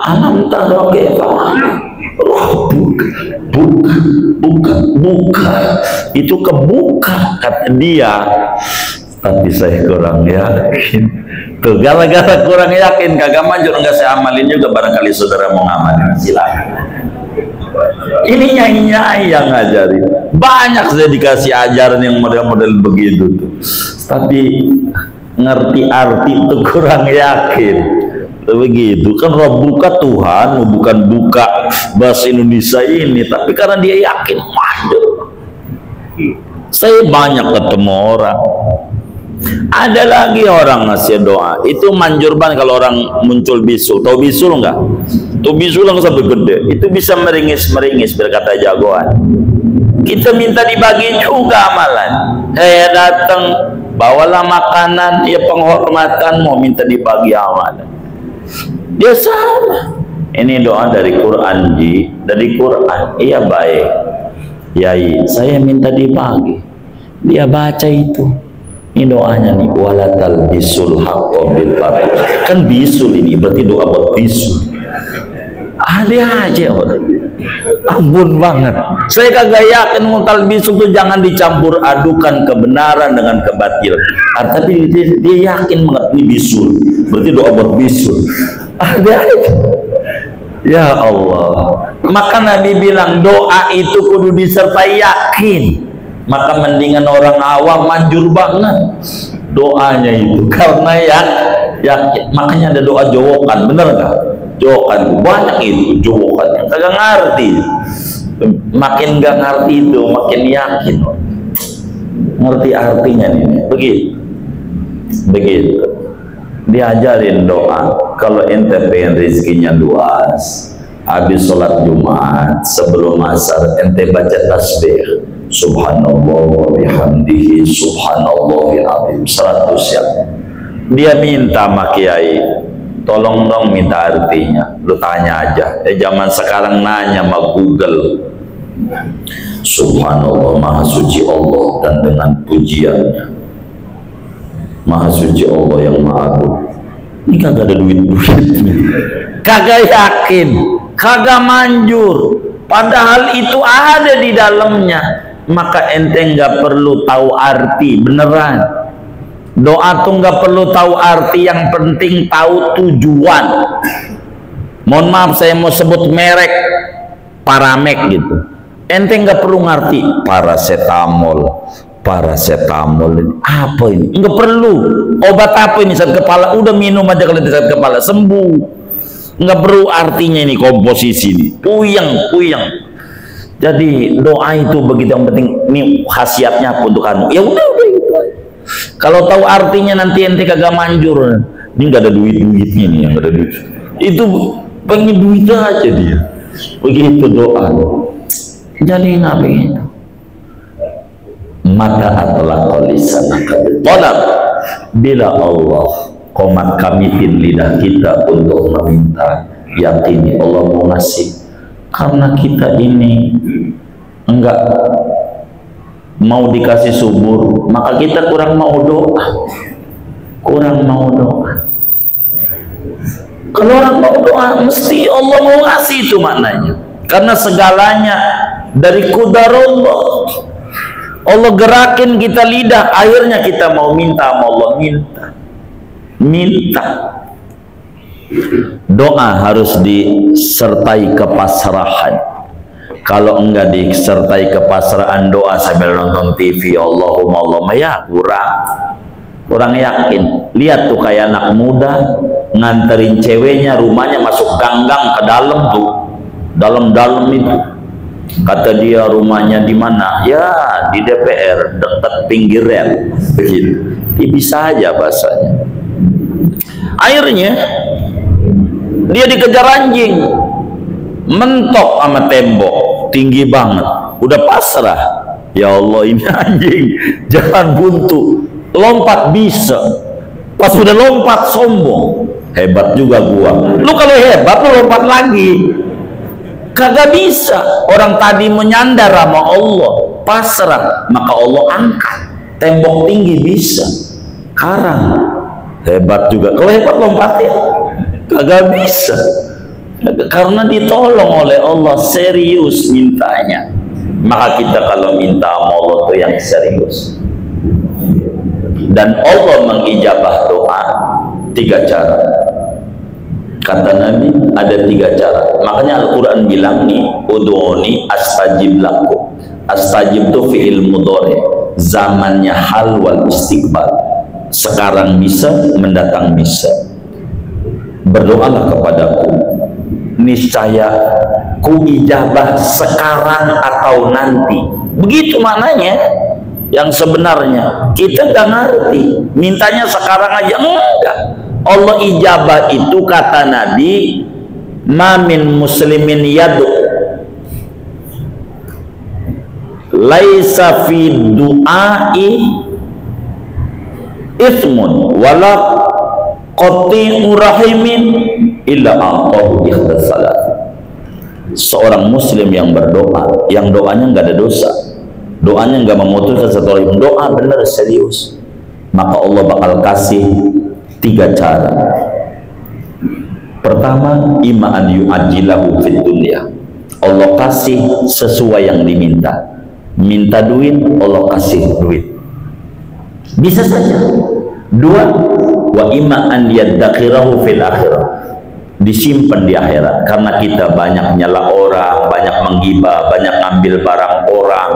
alam taruh buka itu kebuka kata dia, tapi saya kurang yakin. Tuh, gara-gara kurang yakin kagak manjur, enggak saya amalin juga. Barangkali saudara mau ngamalin, silakan. Ini nyai yang ngajari. Banyak saya dikasih ajaran yang model-model begitu tuh, tapi ngerti arti itu kurang yakin. Begitu kan, buka Tuhan, bukan buka bahasa Indonesia ini, tapi karena dia yakin manjur. Saya banyak ketemu orang. Ada lagi orang ngasih doa itu manjur banget. Kalau orang muncul bisul, tahu bisul enggak? Tuh bisul yang sampai gede itu bisa meringis berkata jagoan. Kita minta dibagi juga amalan. Saya datang bawalah makanan, ya penghormatan, mau minta dibagi amalan. Dia salah. Ini doa dari Quran, Ji, dari Quran. Iya baik, Yai, saya minta dibagi. Dia baca itu. Ini doanya nih, walatal bisul haqqo bil batil. Kan bisul ini berarti doa buat bisul. Ada aja orang. Ampun banget. Saya kagak yakin mutal bisul itu jangan dicampur adukan kebenaran dengan kebatilan. Tapi dia yakin banget ini bisul. Berarti doa buat bisul. Ada aja. Ya Allah. Maka Nabi bilang doa itu kudu disertai yakin. Maka mendingan orang awam manjur banget doanya itu, karena yakin. Makanya ada doa jowokan, bener nggak? Jowokan banyak itu jowokannya, kagak ngerti. Makin nggak ngerti itu, makin yakin ngerti artinya nih. Begitu diajarin doa. Kalau ente pengen rezekinya luas, habis sholat Jumat sebelum asar ente baca tasbih subhanallah wa bihamdihi subhanallahil azim 100 ya. Dia minta sama kiai, tolong dong minta artinya. Lu tanya aja. Zaman sekarang nanya sama Google. Subhanallah, maha suci Allah dan dengan pujiannya. Maha suci Allah yang maha agung. Ini kagak ada duit-duitnya. Kagak yakin, kagak manjur. Padahal itu ada di dalamnya. Maka ente nggak perlu tahu arti beneran. Doa tuh nggak perlu tahu arti, yang penting tahu tujuan. Mohon maaf saya mau sebut merek Paramek gitu. Ente nggak perlu ngerti paracetamol ini apa ini, nggak perlu. Obat apa ini sakit kepala, udah minum aja kalau sakit kepala sembuh. Nggak perlu artinya ini komposisi ini, puyeng. Jadi doa itu begitu, yang penting ini khasiatnya apa untuk kamu. Ya udah gitu. Kalau tahu artinya nanti ente kagak manjur. Ini nggak ada duit-duitnya nih, yang ada duit. Itu pengen duit aja dia. Begitu doa. Jadi nggak begitu. Maka adalah lisanaka tolak bila Allah komat kamitin lidah kita untuk meminta, yakini Allah mau ngasih. Karena kita ini enggak mau dikasih subur, maka kita kurang mau doa. Kurang mau doa. Kalau orang mau doa, mesti Allah mau ngasih, itu maknanya. Karena segalanya dari qadarullah. Allah gerakin kita lidah, akhirnya kita mau minta sama Allah, minta. Doa harus disertai kepasrahan. Kalau enggak disertai kepasrahan, doa sambil nonton TV Allahumma ya kurang yakin. Lihat tuh kayak anak muda nganterin ceweknya, rumahnya masuk ganggang ke dalam tuh, dalam itu. Kata dia rumahnya di mana? Ya di DPR, dekat pinggir rel. Begitu. Bisa aja bahasanya. Akhirnya dia dikejar anjing, mentok sama tembok, tinggi banget. Udah pasrah. Ya Allah, ini anjing jalan buntu, lompat bisa. Pas udah lompat sombong. Hebat juga gua. Lu kalau hebat lu lompat lagi. Kagak bisa. Orang tadi menyandar sama Allah, pasrah, maka Allah angkat. Tembok tinggi bisa. Karang hebat juga. Kalau hebat lompatnya kagak bisa. Karena ditolong oleh Allah, serius mintanya. Maka kita kalau minta sama Allah tuh yang serius. Dan Allah mengijabah doa 3 cara. Kata Nabi ada 3 cara. Makanya Al-Quran bilang nih, udhuni astajib lakum. Astajib itu fi'il mudhari, zamannya hal wal istiqbal. Sekarang bisa, mendatang bisa. Berdoalah kepadaku, niscaya ku ijabah sekarang atau nanti. Begitu maknanya. Yang sebenarnya kita nggak ngerti, mintanya sekarang aja enggak. Allah ijabah itu kata Nabi, ma min muslimin yadu laisa fi du'ai ismun wala qati'u rahimin illa a'tahu ikhdas salat. Seorang muslim yang berdoa, yang doanya nggak ada dosa, doanya nggak memutuskan satu rahim, doa benar serius, maka Allah bakal kasih 3 cara. Pertama, ima'an yu'ajilahu fid dunya. Allah kasih sesuai yang diminta. Minta duit, Allah kasih duit. Bisa saja. 2, wa ima'an yaddakhirahu fil akhirah. Disimpan di akhirat. Karena kita banyak nyela orang, banyak menggibah, banyak ngambil barang orang.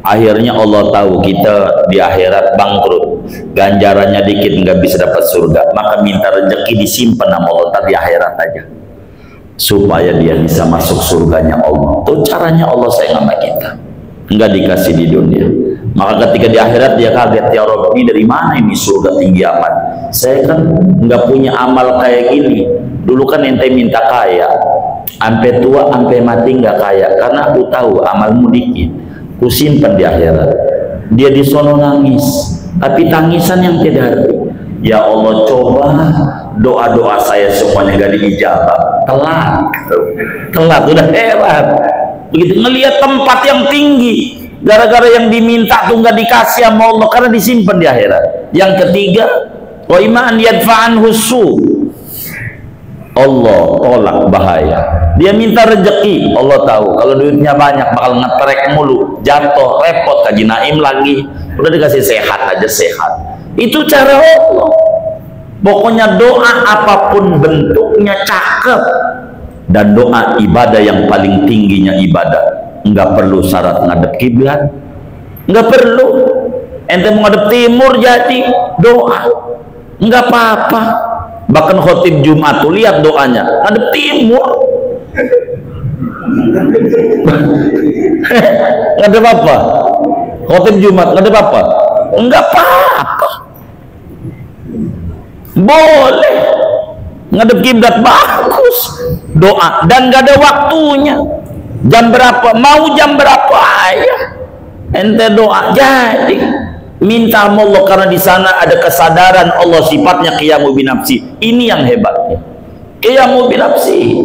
Akhirnya Allah tahu kita di akhirat bangkrut, ganjarannya dikit, nggak bisa dapat surga, maka minta rezeki disimpan sama Allah di akhirat aja, supaya dia bisa masuk surganya Allah. Itu caranya Allah sayang sama kita, nggak dikasih di dunia. Maka ketika di akhirat dia kaget, ya Rabb, ini dari mana ini surga tinggi amat? Saya kan nggak punya amal kayak gini. Dulu kan ente minta kaya, sampai tua, sampai mati nggak kaya, karena aku tahu amalmu dikit. Ku simpan di akhirat. Dia di sono nangis, tapi tangisan yang tidak arti. Ya Allah, coba doa-doa saya semuanya gak diijabah. Telat, udah hebat. Begitu ngelihat tempat yang tinggi, gara-gara yang diminta tuh nggak dikasih sama Allah karena disimpan di akhirat. Yang ketiga, wa iman yadfa'an husu. Allah tolak bahaya. Dia minta rezeki, Allah tahu kalau duitnya banyak bakal ngetrek mulu, jatuh, repot, kaji naim lagi. Udah dikasih sehat aja, sehat. Itu cara Allah. Pokoknya doa apapun bentuknya cakep. Dan doa ibadah yang paling tingginya ibadah, nggak perlu syarat ngadep kiblat, nggak perlu. Ente mau ngadep timur jadi doa, nggak apa-apa. Bahkan khotib Jumat tuh lihat doanya ngadep timur. Ngadep apa? Khotib Jumat ngadep apa? Enggak apa-apa. Boleh. ngadep kiblat bagus, doa, dan gak ada waktunya. Jam berapa mau, jam berapa ya ente doa jadi. Minta sama Allah karena di sana ada kesadaran Allah sifatnya qiyamu binafsi. Ini yang hebatnya. Qiyamu binafsi.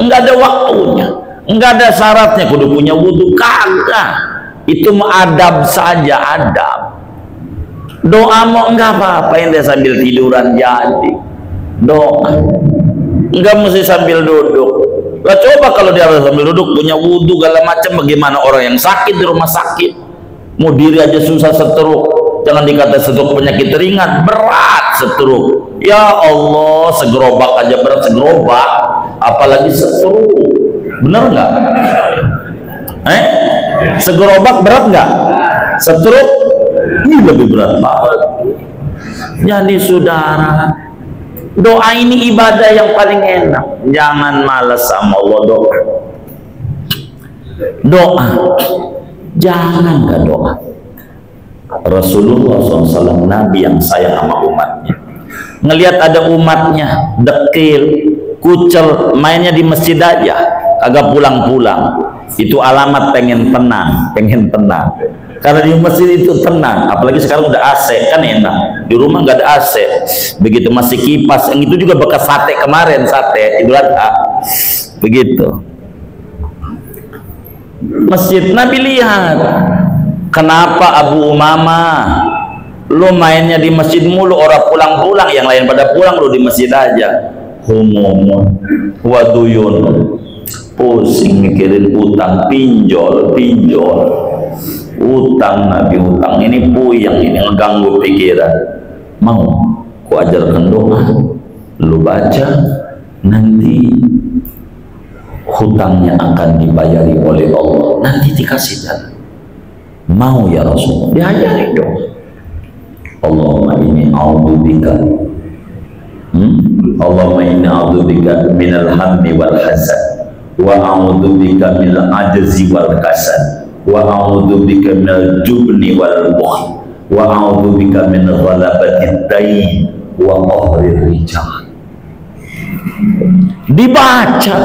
Enggak ada waktunya, enggak ada syaratnya kudu punya wudu, kagak. Itu adab saja, adab. Doa mau enggak apa-apa ente sambil tiduran jadi. Doa. Enggak mesti sambil duduk. Lah coba kalau dia sambil duduk punya wudu segala macam, bagaimana orang yang sakit di rumah sakit? Mau diri aja susah stroke, jangan dikata stroke penyakit ringan, berat stroke. Ya Allah, segerobak aja berat, segerobak, apalagi stroke. Bener nggak? Segerobak berat nggak? Stroke ini lebih berat banget. Jadi saudara, doa ini ibadah yang paling enak. Jangan malas sama Allah doa. Doa. Jangan gak doa. Rasulullah SAW Nabi yang sayang sama umatnya. Ngelihat ada umatnya dekil, kucel, mainnya di masjid aja, agak pulang-pulang. Itu alamat pengen tenang, pengen tenang. Karena di masjid itu tenang, apalagi sekarang udah AC kan enak. Di rumah nggak ada AC, begitu masih kipas. Yang itu juga bekas sate kemarin, sate Idul Adha, begitu. Masjid Nabi lihat, kenapa Abu Umamah lu mainnya di masjid mulu, orang pulang-pulang, yang lain pada pulang, lu di masjid aja. Humumun waduyun, pusing mikirin utang, pinjol utang. Nabi utang ini puyeng, ini ngeganggu pikiran. Mau ku ajarkan doa, lu baca, nanti hutangnya akan dibayari oleh Allah, nanti dikasih jalan. Mau ya Rasul? Diajari dong. Allahumma inni a'udzubika Allahumma inni a'udzubika minal hammi wal hazan, wa a'udzubika minal ajzi wal kasal, wa a'udzubika minal jubni wal bukhl, wa a'udzubika min ghalabatid dain wa qahrir rijal. Dibaca,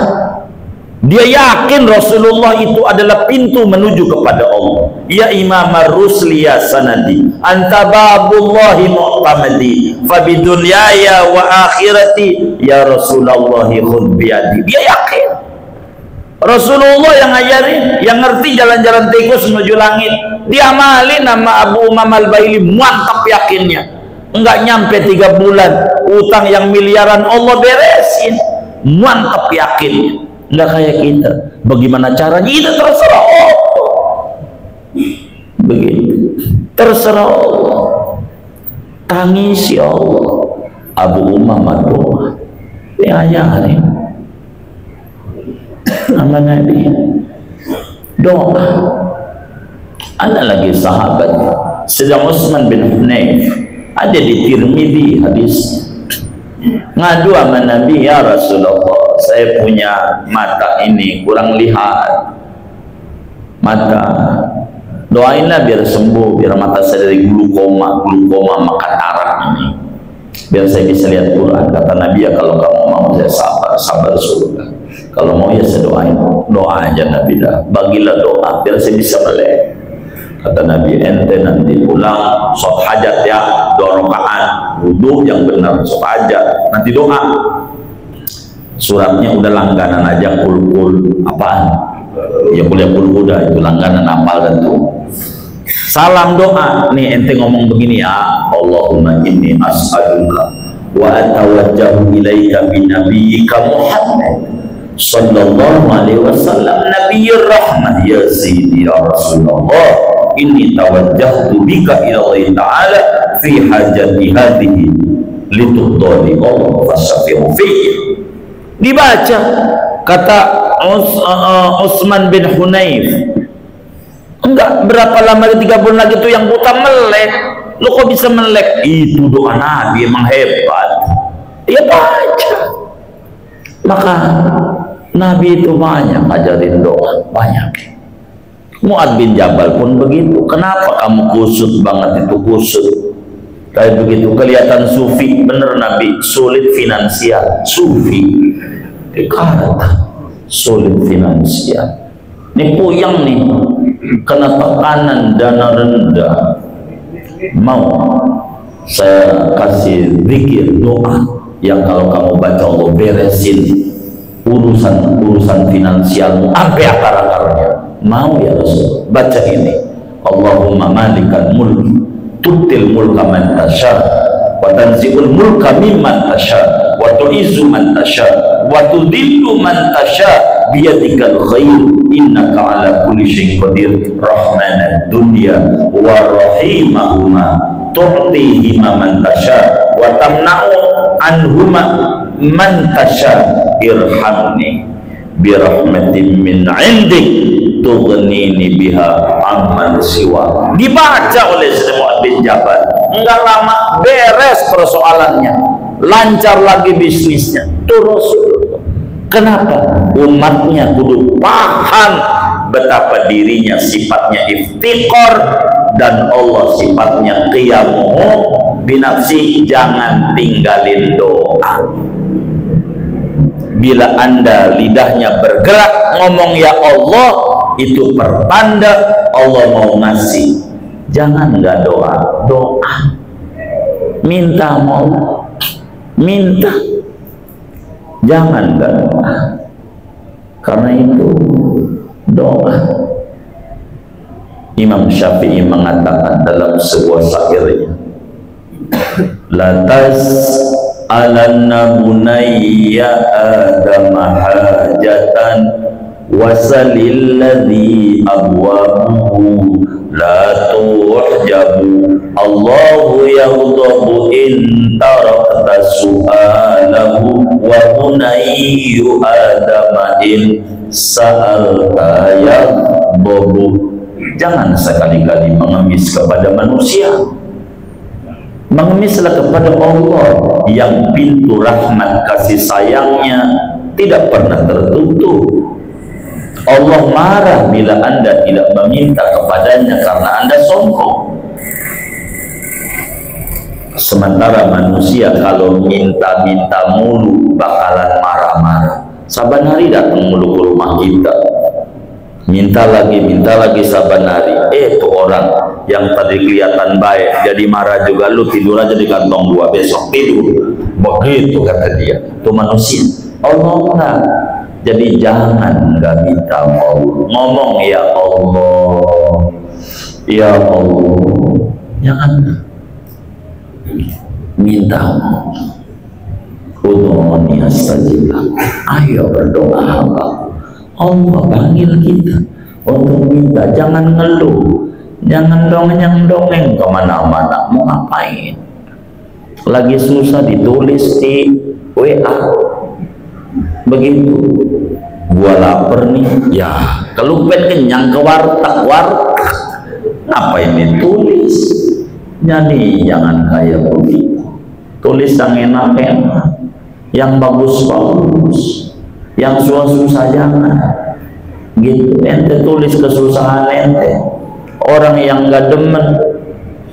dia yakin Rasulullah itu adalah pintu menuju kepada Allah. Ya Imam ar-Rusli ya sanadi, anta babullahi mu'tamadi, fabidunyaya wa akhirati ya Rasulullah khudh biyadi. Dia yakin Rasulullah yang ngajarin, yang ngerti jalan-jalan tikus menuju langit. Diamalin nama Abu Umam al-Bahili, mantap yakinnya. Enggak nyampe 3 bulan utang yang miliaran Allah beresin, mantap yakinnya. Enggak kayak kita. Bagaimana caranya? Itu terserah Allah. Begitu. Terserah Allah. Tangisi Allah. Abu Umam doa. Ya nih. Nama Nabi. Doa. Ada lagi sahabat sedang Utsman bin Hunayf, ada di Tirmidzi hadis. Ngadu sama Nabi, ya Rasulullah, saya punya mata ini kurang lihat, mata, doainlah biar sembuh, biar mata saya dari glukoma sama katarak ini, biar saya bisa lihat Quran. Kata Nabi, ya kalau kamu mau saya sabar surga, kalau mau ya saya doain, doa aja Nabi dah, bagilah doa biar saya bisa melihat. Kata Nabi, ente nanti pulang sholat hajat ya, 2 rakaat wudhu yang benar, sholat hajat, nanti doa. Suratnya udah langganan aja, kul apaan ya, kuliah kul udah itu langganan, apal dan tuh. Salam doa nih, ente ngomong begini ya, Allahumma inni as'aluka wa atawajjahu ilaika bi nabiyyika Muhammad sallallahu alaihi wasallam nabiyyur rahmah ya sayyidi ya Rasulullah, inni tawajjahtu bika ila Allah ta'ala fi hajati hadhihi lituqdi Allah fasyafi'u fiyya. Dibaca, kata Utsman bin Hunayf, enggak berapa lama, 3 bulan lagi tuh yang buta melek. Lu kok bisa melek? Itu doa Nabi, emang hebat. Ya baca. Maka Nabi itu banyak ngajarin doa, banyak. Mu'ad bin Jabal pun begitu. Kenapa kamu kusut banget itu kusut? Tapi begitu kelihatan sufi, bener Nabi, sulit finansial. Sufi dikata sulit finansial. Ini puyang nih, kena tekanan dana rendah. Mau saya kasih zikir doa yang kalau kamu baca Allah beresin urusan finansialmu sampai akar-akarnya. Mau ya Rasul? Baca ini, Allahumma malikal mulk tutil mulka man tasha wa tanzi'ul mulka mimman tasha wa tu'izzu man tasha wa tudillu man tasha biyadikal khair innaka ala kulli syai'in qadir rahmanad dunya wa rahimahuma tu'tihima man tasha wa tamna'u anhuma man tasha irhamni birahmatin min 'indik tughnini biha amman siwa. Dibaca oleh Syekh Mu'adz bin Jabal, enggak lama beres persoalannya, lancar lagi bisnisnya. Terus kenapa? Umatnya kudu paham betapa dirinya sifatnya iftiqor dan Allah sifatnya qiyamuhu binafsi. Jangan tinggalin doa. Bila Anda lidahnya bergerak ngomong ya Allah, itu pertanda Allah mau ngasih. Jangan nggak doa, doa, minta mau minta, jangan nggak doa. Karena itu doa. Imam Syafi'i mengatakan dalam sebuah syairnya, lantas alanna bunayya adam hajatan wasalil ladhi abwabuhu la tuhjabu Allahu yaghdabu in tarakta su'alahu wa bunayyu adam in sa'alta yaghdabu. Jangan sekali-kali mengemis kepada manusia, mengemislah kepada Allah yang pintu rahmat kasih sayangnya tidak pernah tertutup. Allah marah bila Anda tidak meminta kepadanya karena Anda sombong. Sementara manusia kalau minta-minta mulu bakalan marah-marah. Saban hari datang mulu ke rumah kita, minta lagi saban hari. Tuh orang yang tadi kelihatan baik jadi marah juga. Lu tidur aja di kantong gua, besok tidur. Begitu kata dia. Itu manusia. Allah enggak. Jadi jangan nggak minta Allah, ngomong ya Allah, ya Allah. Jangan minta Allah. Udhuni astajib. Ayo berdoa hamba. Allah panggil kita untuk minta, jangan ngeluh, jangan dongeng kemana-mana. Mau ngapain? Lagi susah ditulis di WA. Begitu, gua lapar nih, ya kelupen kenyang ke warteg. Apa ini tulis? Jadi jangan kayak begitu. Tulis yang enak-enak, yang bagus-bagus, yang susah-susah jangan. Gitu, ente tulis kesusahan ente. Orang yang nggak demen,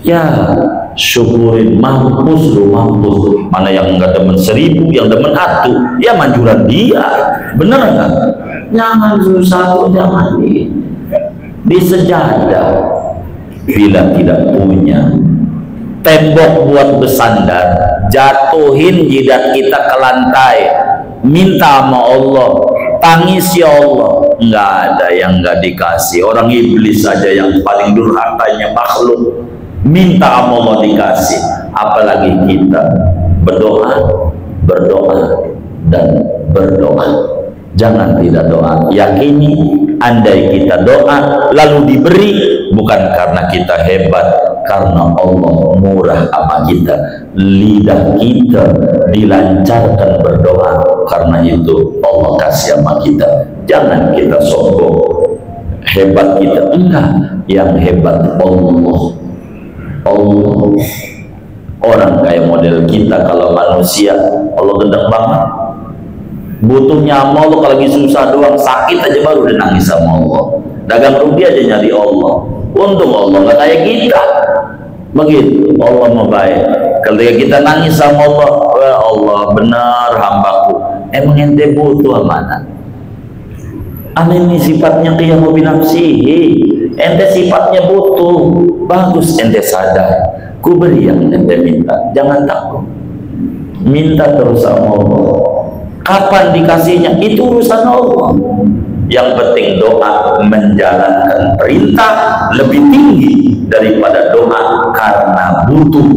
ya syukurin, mampus lu mampus. Mana yang nggak demen 1000, yang demen 1, ya manjuran dia. Bener nggak? Jangan susah tuh, jangan di sejadah. Bila tidak punya tembok buat bersandar, jatuhin jidat kita ke lantai, minta sama Allah, tangis ya Allah. Nggak ada yang nggak dikasih. Orang iblis saja yang paling durhakanya makhluk minta sama Allah dikasih, apalagi kita berdoa dan berdoa. Jangan tidak doa. Yakini andai kita doa lalu diberi, bukan karena kita hebat, karena Allah murah sama kita. Lidah kita dilancarkan berdoa, karena itu Allah kasih sama kita. Jangan kita sombong hebat kita, enggak, yang hebat Allah. Orang kayak model kita kalau manusia, Allah gendeng banget, butuhnya sama Allah. Kalau lagi susah doang, sakit aja baru udah nangis sama Allah. Dagang rugi aja nyari Allah. Untung Allah nggak kayak kita, Begitu Allah mau baik. Ketika kita nangis sama Allah, ya Allah benar hambaku, emang ente butuh amanah. Ini sifatnya qiyamu binafsihi, ente sifatnya butuh, bagus ente sadar, ku beri yang ente minta, jangan takut, minta terus sama Allah. Kapan dikasihnya itu urusan Allah. Yang penting doa menjalankan perintah lebih tinggi daripada doa karena butuh.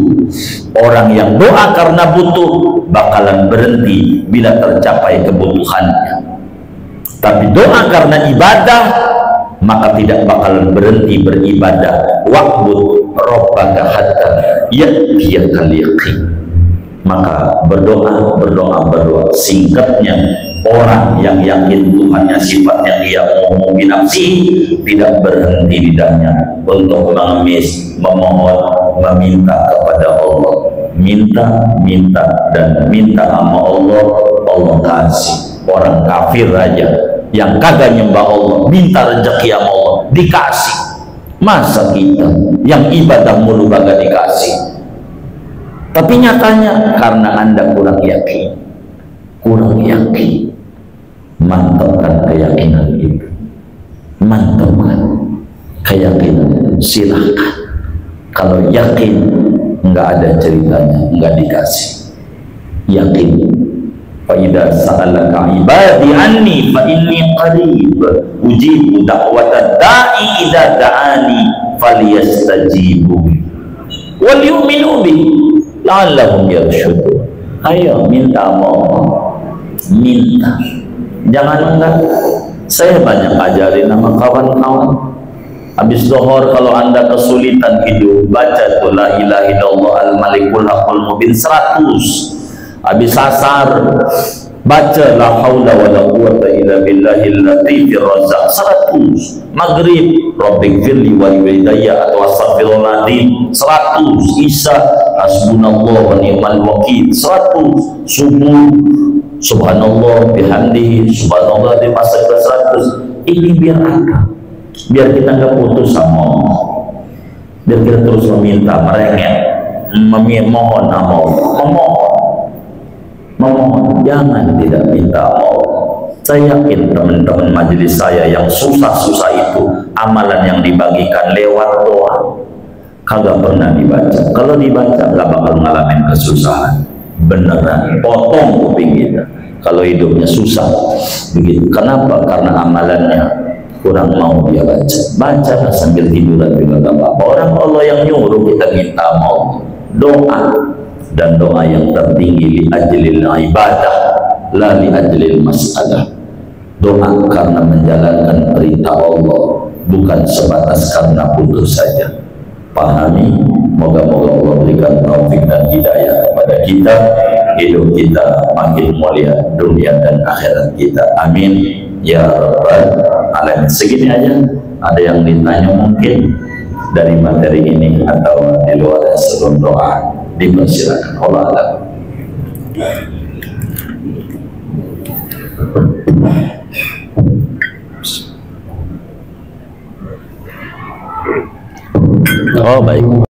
Orang yang doa karena butuh bakalan berhenti bila tercapai kebutuhannya. Tapi doa karena ibadah maka tidak bakalan berhenti beribadah. Wa'bud rabbaka hatta ya'tiyakal yaqin. Maka berdoa. Singkatnya, orang yang yakin Tuhannya sifatnya qiyamu binafsi tidak berhenti lidahnya untuk mengemis, memohon, meminta kepada Allah. Minta dan minta sama Allah, Allah kasih. Orang kafir aja yang kagak nyembah Allah minta rezeki sama Allah dikasih. Masa kita yang ibadah mulu kagak dikasih? Tapi nyatanya karena Anda kurang yakin, mantapkan keyakinan itu, mantapkan keyakinan. Silahkan, kalau yakin nggak ada ceritanya, nggak dikasih. Yakin. Fa idza sa'alaka ibadi anni fa inni qarib ujibu da'watad da'i idza da'ani falyastajibu wal yu'minu bi la'allahum yarshudun. Ayo minta Allah, minta, jangan enggak. Saya banyak ajarin sama kawan-kawan. Habis zuhur kalau Anda kesulitan hidup, baca tuh la ilaha illallah al-malikul haqqul mubin 100. Habis asar baca la haula wala quwwata illa billahil latifir razzaq 100. Maghrib rabbighfirli wa liwalidayya atau astaghfirullahaladzim 100. Isya hasbunallah wa ni'mal wakil 100. Subuh subhanallah bihamdihi subhanallah di masa 100. Ini biar apa? Biar kita nggak putus sama Allah, biar kita terus meminta, merengek, memohon sama Allah, memohon, jangan tidak minta Allah. Saya yakin teman-teman majelis saya yang susah-susah itu amalan yang dibagikan lewat doa kagak pernah dibaca. Kalau dibaca nggak bakal ngalamin kesusahan. Beneran potong kuping kita kalau hidupnya susah begitu. Kenapa? Karena amalannya kurang mau dia baca sambil tiduran juga gak apa-apa. Orang Allah yang nyuruh kita minta mau doa, dan doa yang tertinggi li ajlil ibadah la li ajlil mas'alah. Doa karena menjalankan perintah Allah, bukan sebatas karena putus saja. Pahami, moga-moga Allah berikan taufik dan hidayah kepada kita, hidup kita makin mulia dunia dan akhirat kita. Amin ya rabbal alamin. Segini aja. Ada yang ditanya mungkin dari materi ini atau di luar sebelum doa, dipersilakan. Allah a'lam. Oh baik.